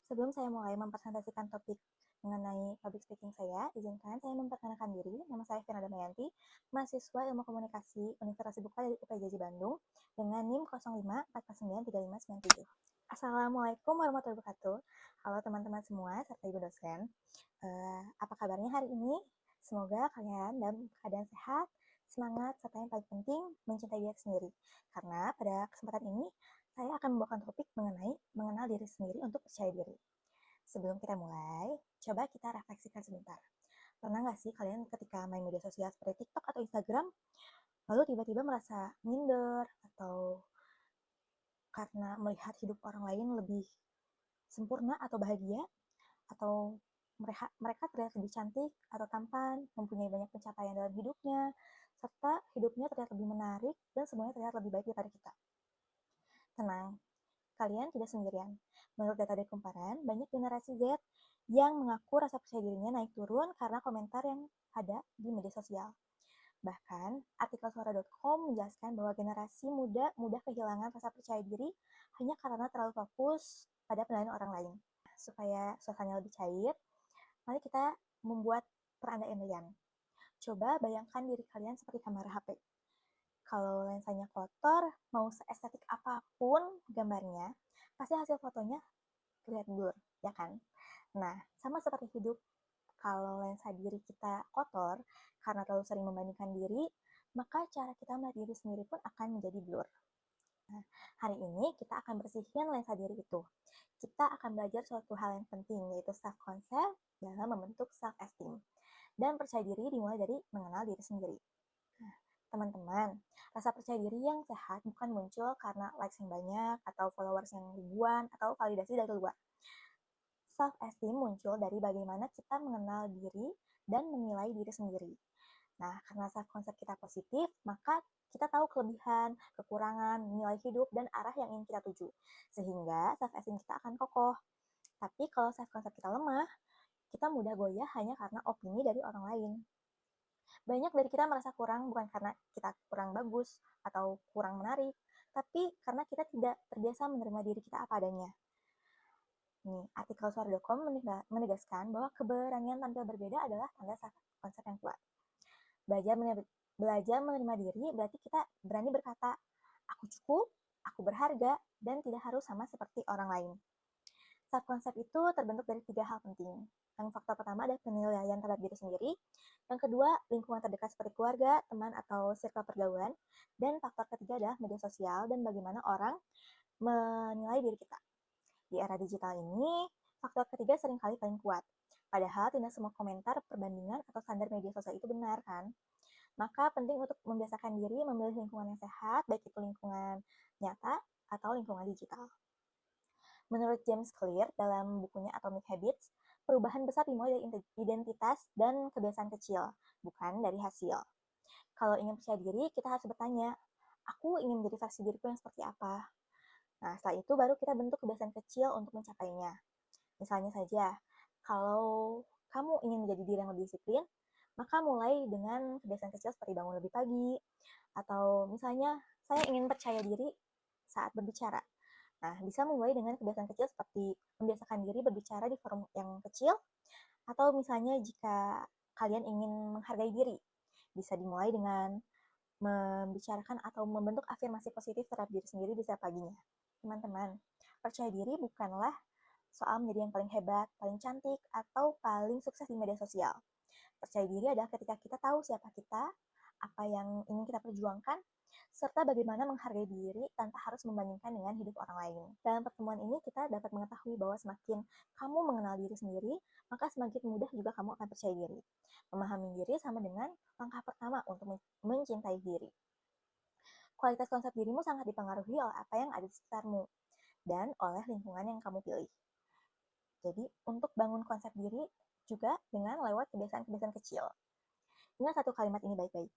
Sebelum saya mulai mempresentasikan topik mengenai public speaking saya, izinkan saya memperkenalkan diri. Nama saya Firna Damayanti, mahasiswa Ilmu Komunikasi Universitas Buka dari UPJJ Bandung dengan NIM 05493597. Assalamualaikum warahmatullahi wabarakatuh. Halo teman-teman semua serta ibu dosen. Apa kabarnya hari ini? Semoga kalian dalam keadaan sehat, semangat, serta yang paling penting mencintai diri sendiri. Karena pada kesempatan ini saya akan membawakan topik mengenai mengenal diri sendiri untuk percaya diri. Sebelum kita mulai, coba kita refleksikan sebentar. Pernah nggak sih kalian ketika main media sosial seperti TikTok atau Instagram, lalu tiba-tiba merasa minder atau karena melihat hidup orang lain lebih sempurna atau bahagia, atau mereka terlihat lebih cantik atau tampan, mempunyai banyak pencapaian dalam hidupnya, serta hidupnya terlihat lebih menarik dan semuanya terlihat lebih baik daripada kita. Tenang, kalian tidak sendirian. Menurut data dari Kumparan, banyak generasi Z yang mengaku rasa percaya dirinya naik turun karena komentar yang ada di media sosial. Bahkan, artikel suara.com menjelaskan bahwa generasi muda mudah kehilangan rasa percaya diri hanya karena terlalu fokus pada penilaian orang lain. Supaya suasananya lebih cair, mari kita membuat perandai-andaian. Coba bayangkan diri kalian seperti kamera HP. Kalau lensanya kotor, mau seestetik apapun gambarnya, pasti hasil fotonya terlihat blur, ya kan? Nah, sama seperti hidup, kalau lensa diri kita kotor, karena terlalu sering membandingkan diri, maka cara kita melihat diri sendiri pun akan menjadi blur. Nah, hari ini kita akan bersihin lensa diri itu. Kita akan belajar suatu hal yang penting, yaitu self-concept dalam membentuk self-esteem. Dan percaya diri dimulai dari mengenal diri sendiri. Nah, teman-teman, rasa percaya diri yang sehat bukan muncul karena likes yang banyak, atau followers yang ribuan, atau validasi dari luar. Self-esteem muncul dari bagaimana kita mengenal diri dan menilai diri sendiri. Nah, karena self-konsep kita positif, maka kita tahu kelebihan, kekurangan, nilai hidup, dan arah yang ingin kita tuju. Sehingga self-esteem kita akan kokoh. Tapi kalau self-konsep kita lemah, kita mudah goyah hanya karena opini dari orang lain. Banyak dari kita merasa kurang bukan karena kita kurang bagus atau kurang menarik, tapi karena kita tidak terbiasa menerima diri kita apa adanya. Nih, artikel suara.com menegaskan bahwa keberanian tampil berbeda adalah tanda konsep yang kuat. Belajar menerima diri berarti kita berani berkata, aku cukup, aku berharga, dan tidak harus sama seperti orang lain. Self-konsep itu terbentuk dari 3 hal penting. Yang faktor pertama adalah penilaian terhadap diri sendiri. Yang kedua, lingkungan terdekat seperti keluarga, teman, atau circle pergaulan. Dan faktor ketiga adalah media sosial dan bagaimana orang menilai diri kita. Di era digital ini, faktor ketiga seringkali paling kuat. Padahal tidak semua komentar, perbandingan, atau standar media sosial itu benar, kan? Maka penting untuk membiasakan diri memilih lingkungan yang sehat, baik itu lingkungan nyata atau lingkungan digital. Menurut James Clear dalam bukunya Atomic Habits, perubahan besar dimulai dari identitas dan kebiasaan kecil, bukan dari hasil. Kalau ingin percaya diri, kita harus bertanya, aku ingin menjadi versi diriku yang seperti apa? Nah, setelah itu baru kita bentuk kebiasaan kecil untuk mencapainya. Misalnya saja, kalau kamu ingin menjadi diri yang lebih disiplin, maka mulai dengan kebiasaan kecil seperti bangun lebih pagi, atau misalnya saya ingin percaya diri saat berbicara. Nah, bisa mulai dengan kebiasaan kecil seperti membiasakan diri berbicara di forum yang kecil, atau misalnya jika kalian ingin menghargai diri, bisa dimulai dengan membicarakan atau membentuk afirmasi positif terhadap diri sendiri di setiap paginya. Teman-teman, percaya diri bukanlah soal menjadi yang paling hebat, paling cantik, atau paling sukses di media sosial. Percaya diri adalah ketika kita tahu siapa kita, apa yang ingin kita perjuangkan, serta bagaimana menghargai diri tanpa harus membandingkan dengan hidup orang lain. Dalam pertemuan ini kita dapat mengetahui bahwa semakin kamu mengenal diri sendiri, maka semakin mudah juga kamu akan percaya diri. Memahami diri sama dengan langkah pertama untuk mencintai diri. Kualitas konsep dirimu sangat dipengaruhi oleh apa yang ada di sekitarmu dan oleh lingkungan yang kamu pilih. Jadi, untuk bangun konsep diri juga dengan lewat kebiasaan-kebiasaan kecil. Ingat satu kalimat ini baik-baik.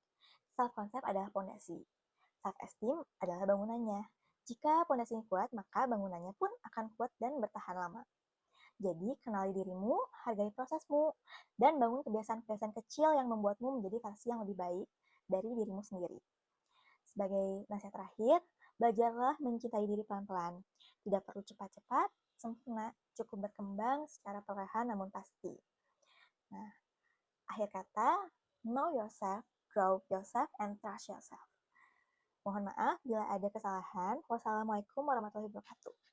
Self-concept adalah fondasi. Self-esteem adalah bangunannya. Jika fondasinya kuat, maka bangunannya pun akan kuat dan bertahan lama. Jadi, kenali dirimu, hargai prosesmu, dan bangun kebiasaan-kebiasaan kecil yang membuatmu menjadi versi yang lebih baik dari dirimu sendiri. Sebagai nasihat terakhir, Belajarlah mencintai diri pelan-pelan. Tidak perlu cepat-cepat, sempurna, cukup berkembang secara perlahan namun pasti. Nah, akhir kata, know yourself, grow yourself, and trust yourself. Mohon maaf bila ada kesalahan. Wassalamualaikum warahmatullahi wabarakatuh.